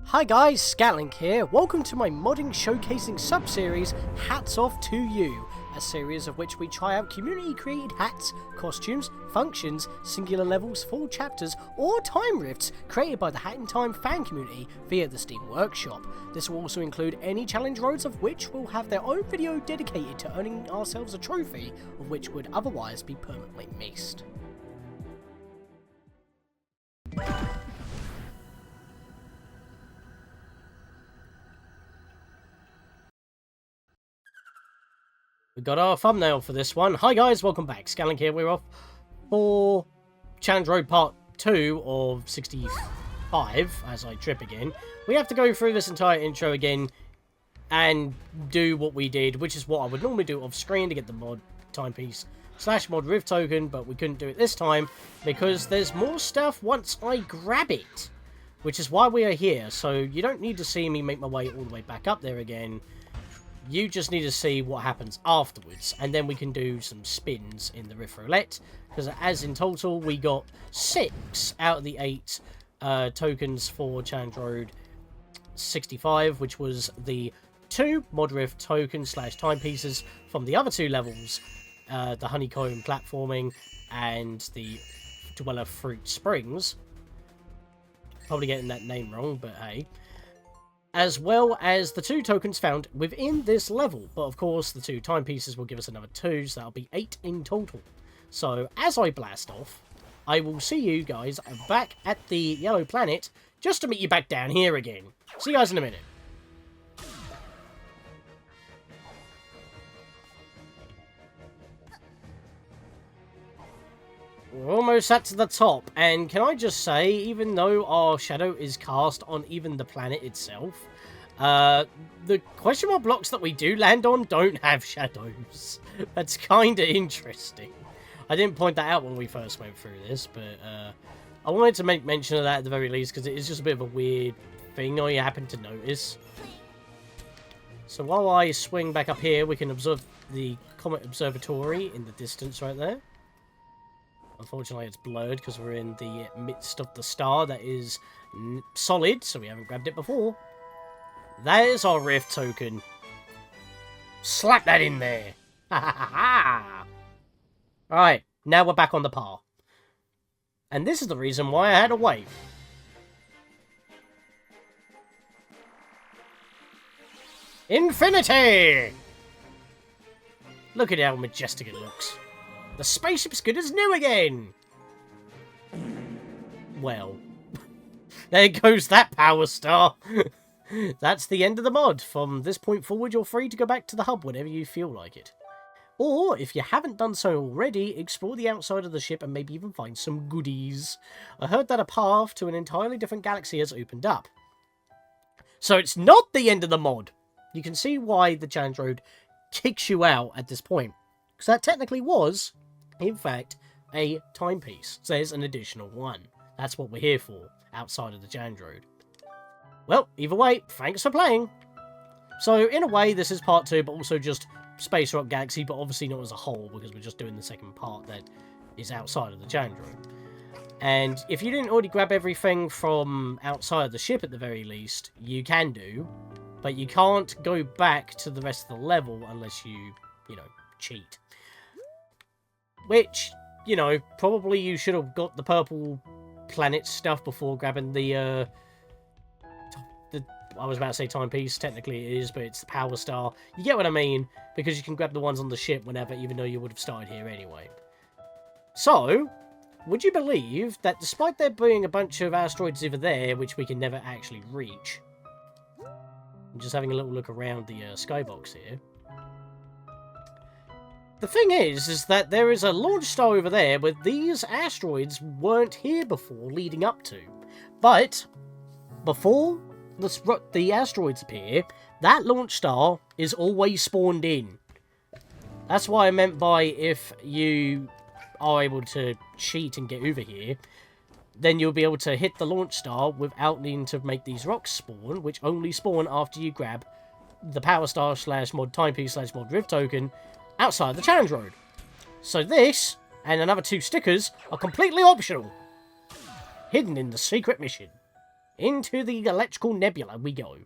Hi guys, Scatlink here. Welcome to my modding showcasing sub-series, Hats Off to You, a series of which we try out community-created hats, costumes, functions, singular levels, full chapters, or time rifts created by the Hat in Time fan community via the Steam Workshop. This will also include any challenge roads of which will have their own video dedicated to earning ourselves a trophy, of which would otherwise be permanently missed. We got our thumbnail for this one. Hi guys, welcome back. Scatlink here. We're off for Challenge Road Part 2 of 65, as I trip again. We have to go through this entire intro again and do what we did, which is what I would normally do off screen to get the mod timepiece / mod rift token, but we couldn't do it this time because there's more stuff once I grab it, which is why we are here. So you don't need to see me make my way all the way back up there again. You just need to see what happens afterwards, and then we can do some spins in the Rift Roulette, because as in total, we got 6 out of the 8 tokens for Challenge Road 65, which was the 2 Mod Rift tokens / timepieces from the other 2 levels, the Honeycomb Platforming and the Dweller Fruit Springs. Probably getting that name wrong, but hey. As well as the 2 tokens found within this level. But of course, the 2 timepieces will give us another 2, so that'll be 8 in total. So, as I blast off, I will see you guys back at the Yellow Planet, just to meet you back down here again. See you guys in a minute. We're almost at the top, and can I just say, even though our shadow is cast on even the planet itself, the question mark blocks that we do land on don't have shadows. That's kind of interesting. I didn't point that out when we first went through this, but I wanted to make mention of that at the very least, because it is just a bit of a weird thing I happen to notice. So while I swing back up here, we can observe the Comet Observatory in the distance right there. Unfortunately, it's blurred because we're in the midst of the star that is solid, so we haven't grabbed it before. That is our Rift token. Slap that in there. Ha ha ha ha. Alright, now we're back on the par. And this is the reason why I had to wait. Infinity! Look at how majestic it looks. The spaceship's good as new again! Well, there goes that power star. That's the end of the mod. From this point forward, you're free to go back to the hub whenever you feel like it. Or, if you haven't done so already, explore the outside of the ship and maybe even find some goodies. I heard that a path to an entirely different galaxy has opened up. So it's not the end of the mod. You can see why the Challenge Road kicks you out at this point. Because that technically was, in fact, a timepiece. So there's an additional one. That's what we're here for, outside of the Challenge Road. Well, either way, thanks for playing. So, in a way, this is part 2, but also just Space Rock Galaxy, but obviously not as a whole, because we're just doing the second part that is outside of the Challenge Road. And if you didn't already grab everything from outside of the ship at the very least, you can do, but you can't go back to the rest of the level unless you know, cheat. Which, you know, probably you should have got the purple planet stuff before grabbing the I was about to say timepiece, technically it is, but it's the power star. You get what I mean, because you can grab the ones on the ship whenever, even though you would have started here anyway. So, would you believe that despite there being a bunch of asteroids over there, which we can never actually reach, I'm just having a little look around the skybox here. The thing is that there is a launch star over there where these asteroids weren't here before, leading up to. But, before the asteroids appear, that launch star is always spawned in. That's what I meant by if you are able to cheat and get over here, then you'll be able to hit the launch star without needing to make these rocks spawn, which only spawn after you grab the power star / mod timepiece / mod rift token outside the Challenge Road. So this And another 2 stickers are completely optional. Hidden in the secret mission. Into the electrical nebula we go.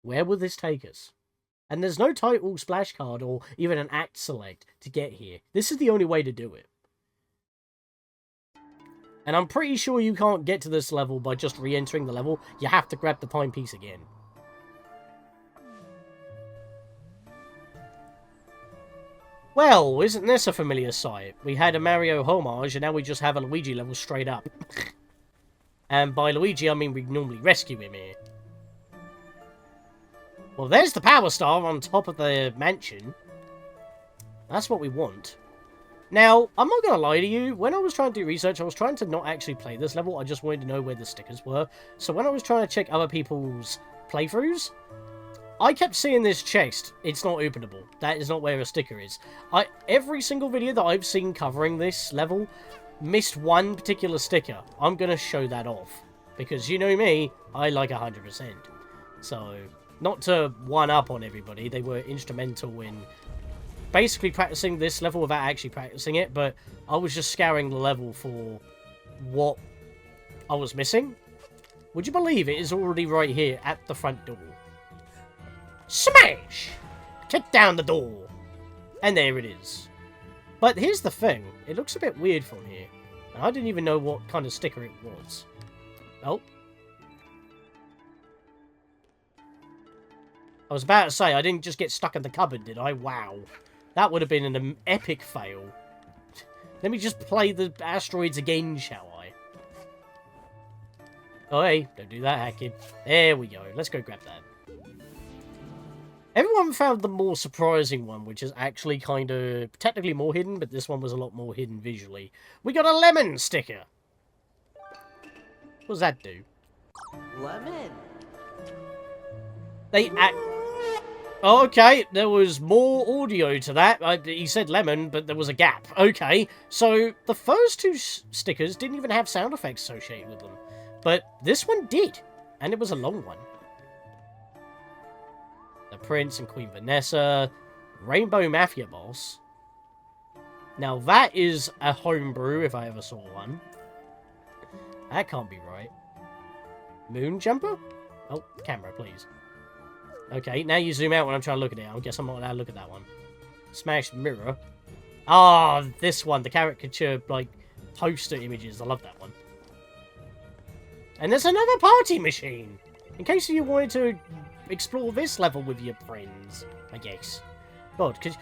Where will this take us? And there's no title, splash card, or even an act select to get here. This is the only way to do it. And I'm pretty sure you can't get to this level by just re-entering the level. You have to grab the timepiece again. Well, isn't this a familiar sight? We had a Mario homage, and now we just have a Luigi level straight up. And by Luigi, I mean we normally rescue him here. Well, there's the Power Star on top of the mansion. That's what we want. Now, I'm not going to lie to you. When I was trying to do research, I was trying to not actually play this level. I just wanted to know where the stickers were. So when I was trying to check other people's playthroughs, I kept seeing this chest. It's not openable. That is not where a sticker is. Every single video that I've seen covering this level missed one particular sticker. I'm going to show that off. Because you know me, I like 100%. So, not to one-up on everybody, they were instrumental in basically practicing this level without actually practicing it, but I was just scouring the level for what I was missing. Would you believe it is already right here at the front door? Smash! Kick down the door! And there it is. But here's the thing, it looks a bit weird from here. And I didn't even know what kind of sticker it was. Oh. I was about to say, I didn't just get stuck in the cupboard, did I? Wow. That would have been an epic fail. Let me just play the asteroids again, shall I? Oh, hey, don't do that, hacking. There we go. Let's go grab that. Everyone found the more surprising one, which is actually kind of technically more hidden, but this one was a lot more hidden visually. We got a lemon sticker. What does that do? Lemon. They act... Oh, okay, there was more audio to that. He said lemon, but there was a gap. Okay, so the first 2 stickers didn't even have sound effects associated with them. But this one did, and it was a long one. The Prince and Queen Vanessa, Rainbow Mafia Boss. Now that is a homebrew, if I ever saw one. That can't be right. Moon Jumper? Oh, camera, please. Okay, now you zoom out when I'm trying to look at it. I guess I'm not allowed to look at that one. Smashed Mirror. Ah, this one. The caricature, like, poster images. I love that one. And there's another party machine. In case you wanted to explore this level with your friends, I guess. God, because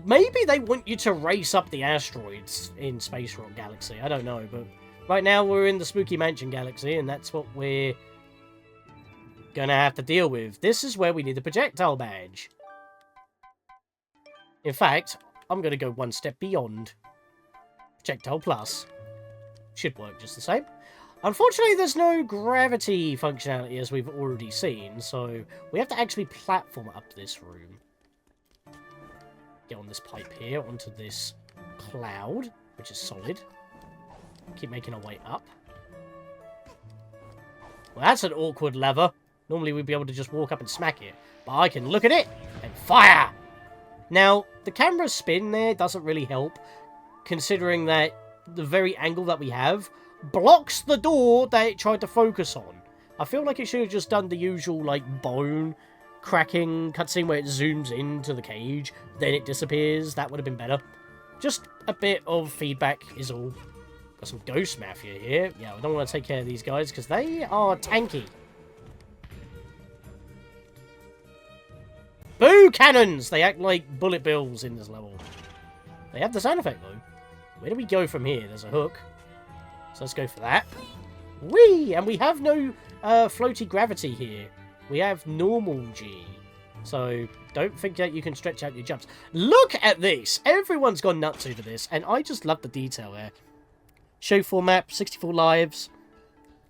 maybe they want you to race up the asteroids in Space Rock Galaxy. I don't know, but right now we're in the Spooky Mansion Galaxy, and that's what we're gonna have to deal with. This is where we need the projectile badge. In fact, I'm gonna go one step beyond. Projectile Plus. Should work just the same. Unfortunately, there's no gravity functionality as we've already seen, so we have to actually platform up this room. Get on this pipe here, onto this cloud, which is solid. Keep making our way up. Well, that's an awkward lever. Normally we'd be able to just walk up and smack it. But I can look at it and fire! Now, the camera spin there doesn't really help, considering that the very angle that we have blocks the door that it tried to focus on. I feel like it should have just done the usual, like, bone cracking cutscene where it zooms into the cage, then it disappears. That would have been better. Just a bit of feedback is all. Got some Ghost Mafia here. Yeah, I don't want to take care of these guys because they are tanky. Boo cannons! They act like bullet bills in this level. They have the sound effect, though. Where do we go from here? There's a hook. So let's go for that. Whee! And we have no floaty gravity here. We have normal G. So don't think that you can stretch out your jumps. Look at this! Everyone's gone nuts over this, and I just love the detail there. Show format, 64 lives,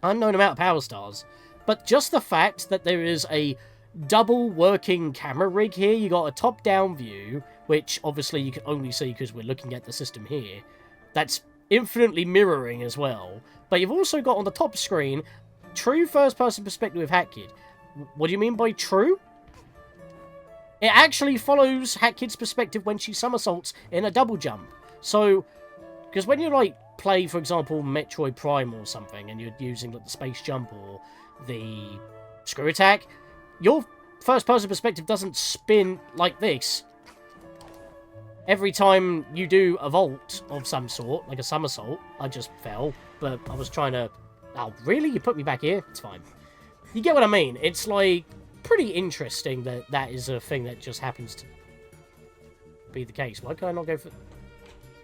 unknown amount of power stars. But just the fact that there is a double working camera rig here. You got a top-down view, which obviously you can only see because we're looking at the system here. That's infinitely mirroring as well. But you've also got on the top screen, true first-person perspective with HackKid. What do you mean by true? It actually follows Hat Kid's perspective when she somersaults in a double jump. So, because when you, like, play, for example, Metroid Prime or something, and you're using, like, the space jump or the screw attack, your first-person perspective doesn't spin like this. Every time you do a vault of some sort, like a somersault, I just fell, but I was trying to... Oh, really? You put me back here? It's fine. You get what I mean? It's, like, pretty interesting that that is a thing that just happens to be the case. Why can I not go for...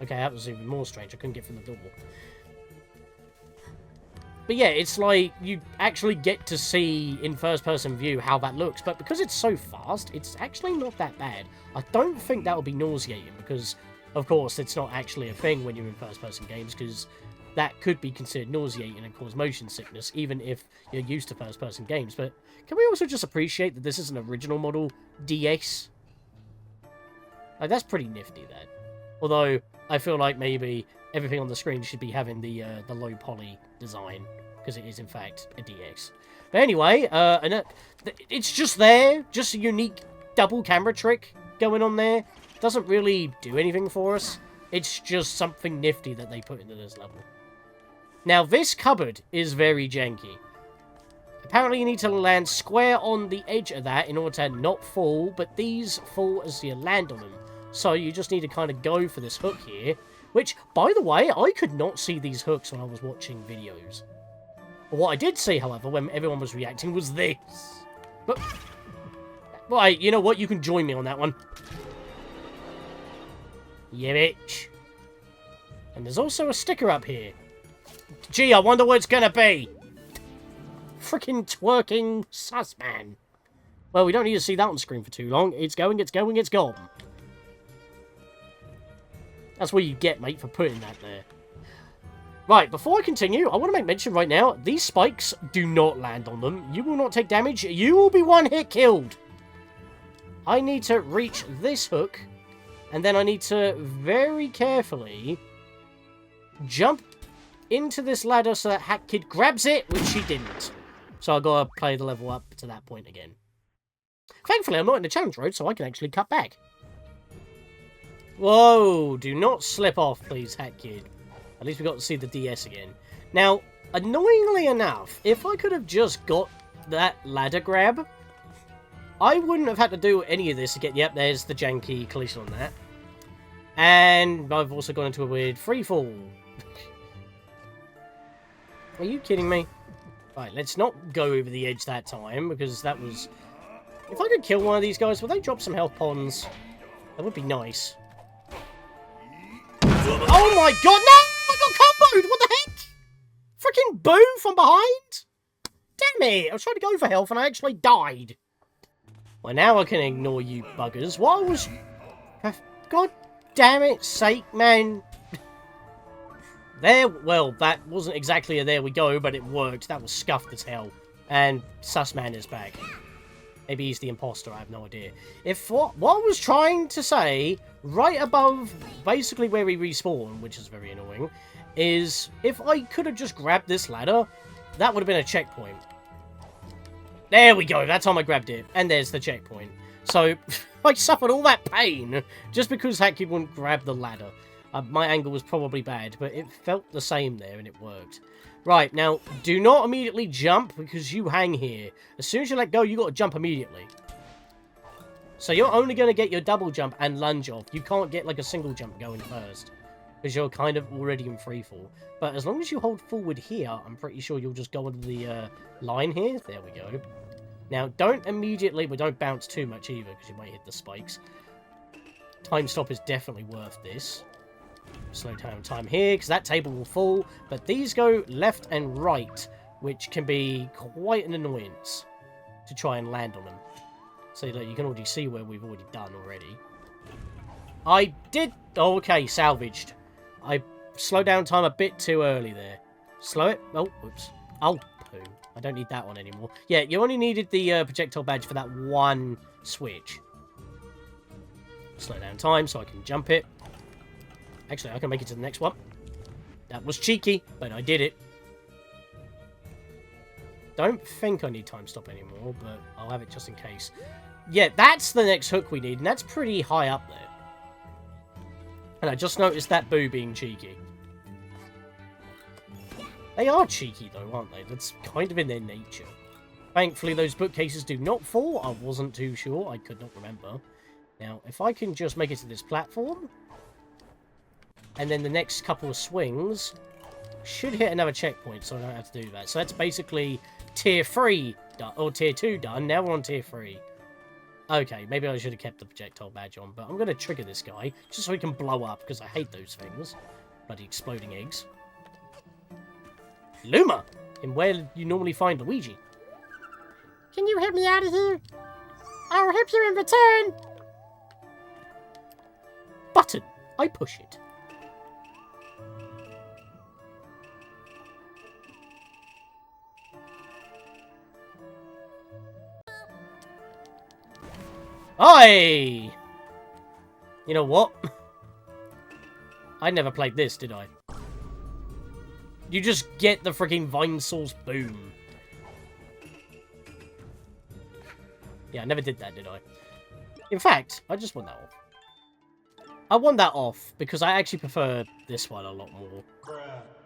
Okay, that was even more strange. I couldn't get through the door. But yeah, it's like you actually get to see in first-person view how that looks. But because it's so fast, it's actually not that bad. I don't think that will be nauseating because, of course, it's not actually a thing when you're in first-person games because that could be considered nauseating and cause motion sickness, even if you're used to first-person games. But can we also just appreciate that this is an original model DS? Like, that's pretty nifty, that. Although, I feel like maybe everything on the screen should be having the low poly design, because it is, in fact, a DX. But anyway, it's just there, just a unique double camera trick going on there. Doesn't really do anything for us. It's just something nifty that they put into this level. Now, this cupboard is very janky. Apparently, you need to land square on the edge of that in order to not fall, but these fall as you land on them. So you just need to kind of go for this hook here, which, by the way, I could not see these hooks when I was watching videos. But what I did see, however, when everyone was reacting, was this. But, right, you know what? You can join me on that one. Yeah, bitch. And there's also a sticker up here. Gee, I wonder what it's gonna be. Frickin' twerking sus man. Well, we don't need to see that on screen for too long. It's going, it's going, it's gone. That's what you get, mate, for putting that there. Right, before I continue, I want to make mention right now, these spikes do not land on them. You will not take damage. You will be one hit killed. I need to reach this hook, and then I need to very carefully jump into this ladder so that Hat Kid grabs it, which she didn't. So I gotta play the level up to that point again. Thankfully, I'm not in the challenge road, so I can actually cut back. Whoa, do not slip off, please, Hat Kid. At least we got to see the DS again. Now, annoyingly enough, if I could have just got that ladder grab, I wouldn't have had to do any of this again. Yep, there's the janky collision on that. And I've also gone into a weird freefall. Are you kidding me? Right, let's not go over the edge that time, because that was... If I could kill one of these guys, would they drop some health ponds? That would be nice. Oh my god, no! I got comboed! What the heck? Freaking boo from behind? Damn it! I was trying to go for health and I actually died. Well, now I can ignore you buggers. What was... God damn it sake, man. There, well, that wasn't exactly a there we go, but it worked. That was scuffed as hell. And Sussman is back. Maybe he's the imposter, I have no idea. If what I was trying to say, right above basically where we respawn, which is very annoying, is if I could have just grabbed this ladder, that would have been a checkpoint. There we go, that time I grabbed it. And there's the checkpoint. So, I suffered all that pain just because Hat Kid wouldn't grab the ladder. My angle was probably bad, but it felt the same there and it worked. Right, now, do not immediately jump because you hang here. As soon as you let go, you got to jump immediately. So you're only going to get your double jump and lunge off. You can't get like a single jump going first because you're kind of already in freefall. But as long as you hold forward here, I'm pretty sure you'll just go under the line here. There we go. Now, don't immediately, but don't bounce too much either because you might hit the spikes. Time stop is definitely worth this. Slow down time here, because that table will fall. But these go left and right, which can be quite an annoyance to try and land on them. So like, you can already see where we've already done already. I did... Oh, okay, salvaged. I slowed down time a bit too early there. Slow it. Oh, oops. Oh, poo. I don't need that one anymore. Yeah, you only needed the projectile badge for that one switch. Slow down time so I can jump it. Actually, I can make it to the next one. That was cheeky, but I did it. Don't think I need time stop anymore, but I'll have it just in case. yeah, that's the next hook we need, and that's pretty high up there. And I just noticed that boo being cheeky. They are cheeky, though, aren't they? That's kind of in their nature. Thankfully, those bookcases do not fall. I wasn't too sure. I could not remember. Now, if I can just make it to this platform, and then the next couple of swings should hit another checkpoint, so I don't have to do that. So that's basically tier 3, or tier 2 done. Now we're on tier 3. Okay, maybe I should have kept the projectile badge on, but I'm going to trigger this guy, just so he can blow up, because I hate those things. Bloody exploding eggs. Luma! In where you normally find Luigi. Can you help me out of here? I'll help you in return! Button. I push it. Oi! You know what? I never played this, did I? You just get the freaking vine source boom. Yeah, I never did that, did I? In fact, I just want that off. I want that off because I actually prefer this one a lot more.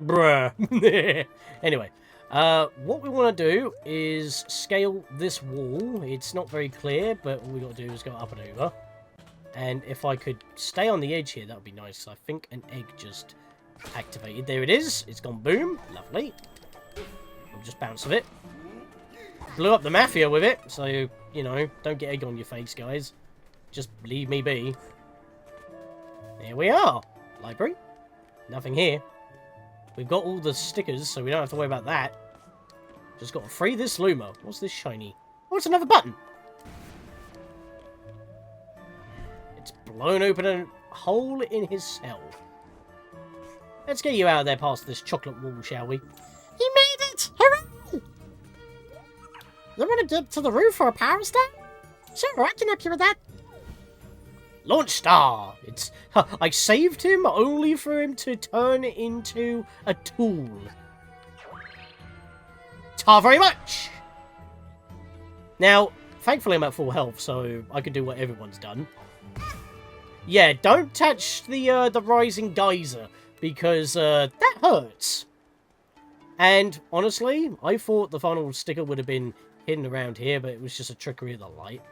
Bruh. Anyway, what we want to do is scale this wall. It's not very clear, but all we got to do is go up and over. And if I could stay on the edge here, that would be nice. I think an egg just activated. There it is. It's gone boom. Lovely. I'll just bounce with it. Blew up the mafia with it, so, you know, don't get egg on your face, guys. Just leave me be. There we are. Library. Nothing here. We've got all the stickers, so we don't have to worry about that. Just got to free this Luma. What's this shiny? Oh, it's another button. It's blown open a hole in his cell. Let's get you out of there past this chocolate wall, shall we? You made it! Hooray! You want to get to the roof for a power stone? Sure, I can help you with that. Launch star! It's... I saved him only for him to turn into a tool. Ta very much! Now, thankfully I'm at full health, so I can do what everyone's done. Yeah, don't touch the rising geyser, because that hurts. And, honestly, I thought the final sticker would have been hidden around here, but it was just a trickery of the light.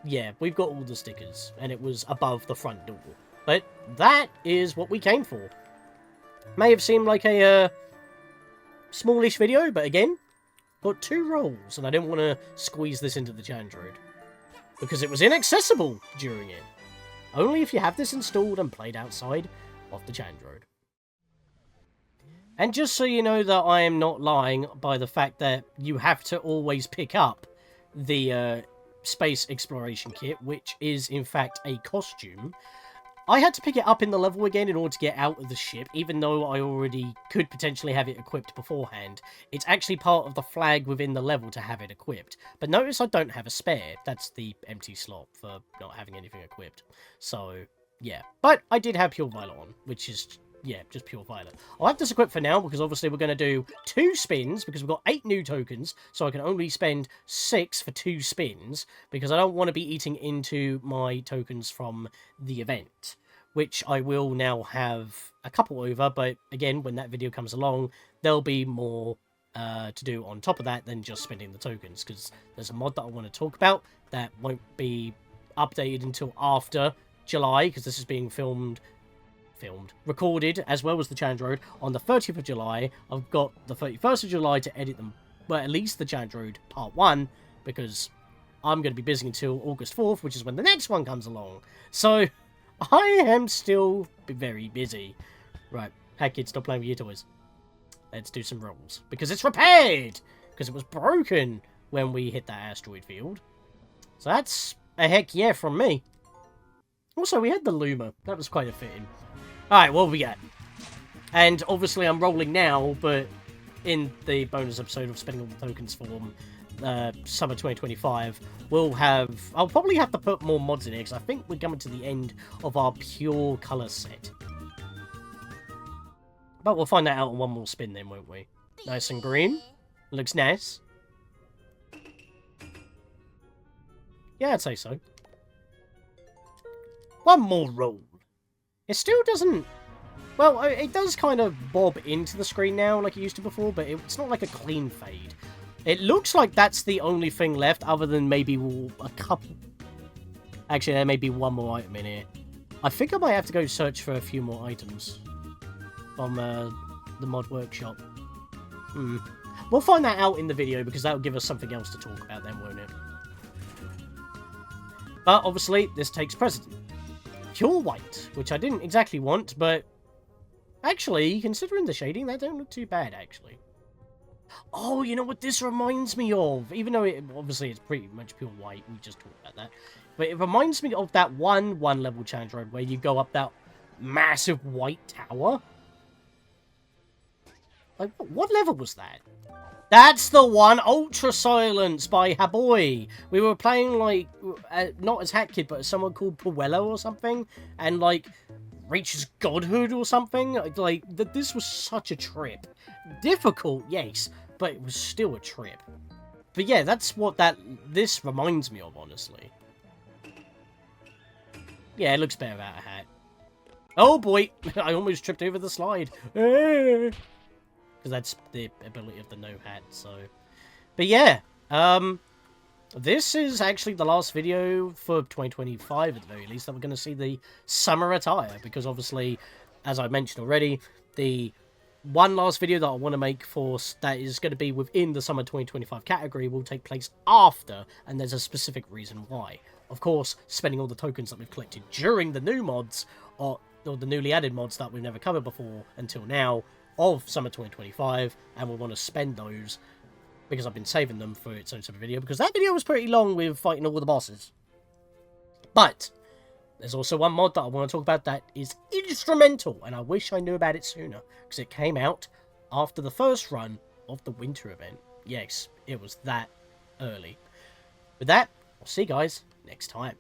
Yeah, we've got all the stickers, and it was above the front door. But that is what we came for. May have seemed like a smallish video, but again, got 2 rolls, and I didn't want to squeeze this into the Chandroid, because it was inaccessible during it. Only if you have this installed and played outside of the Chandroid. And just so you know that I am not lying by the fact that you have to always pick up the space exploration kit, which is in fact a costume. I had to pick it up in the level again in order to get out of the ship, even though I already could potentially have it equipped beforehand. It's actually part of the flag within the level to have it equipped. But notice I don't have a spare. That's the empty slot for not having anything equipped. So, yeah. But I did have Pure Violet on, which is... yeah, just pure violet. I'll have this equipped for now, because obviously we're going to do 2 spins, because we've got 8 new tokens, so I can only spend 6 for 2 spins, because I don't want to be eating into my tokens from the event, which I will now have a couple over, but again, when that video comes along, there'll be more to do on top of that than just spending the tokens, because there's a mod that I want to talk about that won't be updated until after July, because this is being recorded, as well as the Chandroid, on the 30th of July. I've got the 31st of July to edit them, well, at least the Chandroid Part 1, because I'm going to be busy until August 4th, which is when the next one comes along. So, I am still very busy. Right, hey kids, stop playing with your toys. Let's do some rolls, because it's repaired! Because it was broken when we hit that asteroid field. So that's a heck yeah from me. Also, we had the Luma. That was quite a fitting. Alright, what have we got? And obviously I'm rolling now, but in the bonus episode of spending all the tokens for summer 2025, I'll probably have to put more mods in here, because I think we're coming to the end of our pure colour set. But we'll find that out on one more spin then, won't we? Nice and green. Looks nice. Yeah, I'd say so. One more roll. It still doesn't... Well, it does kind of bob into the screen now like it used to before, but it's not like a clean fade. It looks like that's the only thing left other than maybe a couple... Actually, there may be one more item in here. I think I might have to go search for a few more items from the mod workshop. We'll find that out in the video because that'll give us something else to talk about then, won't it? But obviously, this takes precedent. Pure white, which I didn't exactly want, but actually, considering the shading, that don't look too bad, actually. Oh, you know what this reminds me of? Even though obviously it's pretty much pure white, we just talked about that. But it reminds me of that one level challenge road where you go up that massive white tower. Like, what level was that? That's the one! Ultra Silence by Haboy. We were playing, like, not as Hat Kid, but as someone called Puello or something. And, like, reaches godhood or something. Like, this was such a trip. Difficult, yes, but it was still a trip. But yeah, that's what this reminds me of, honestly. Yeah, it looks better without a hat. Oh boy, I almost tripped over the slide. Because that's the ability of the no hat, so... But yeah, this is actually the last video for 2025 at the very least that we're going to see the summer attire. Because obviously, as I mentioned already, the one last video that I want to make for that is going to be within the summer 2025 category will take place after, and there's a specific reason why. Of course, spending all the tokens that we've collected during the new mods, or the newly added mods that we've never covered before until now, of summer 2025, and we want to spend those because I've been saving them for its own separate video, because that video was pretty long with fighting all the bosses. But there's also one mod that I want to talk about that is instrumental, and I wish I knew about it sooner, because it came out after the first run of the winter event. Yes, it was that early. With that, I'll see you guys next time.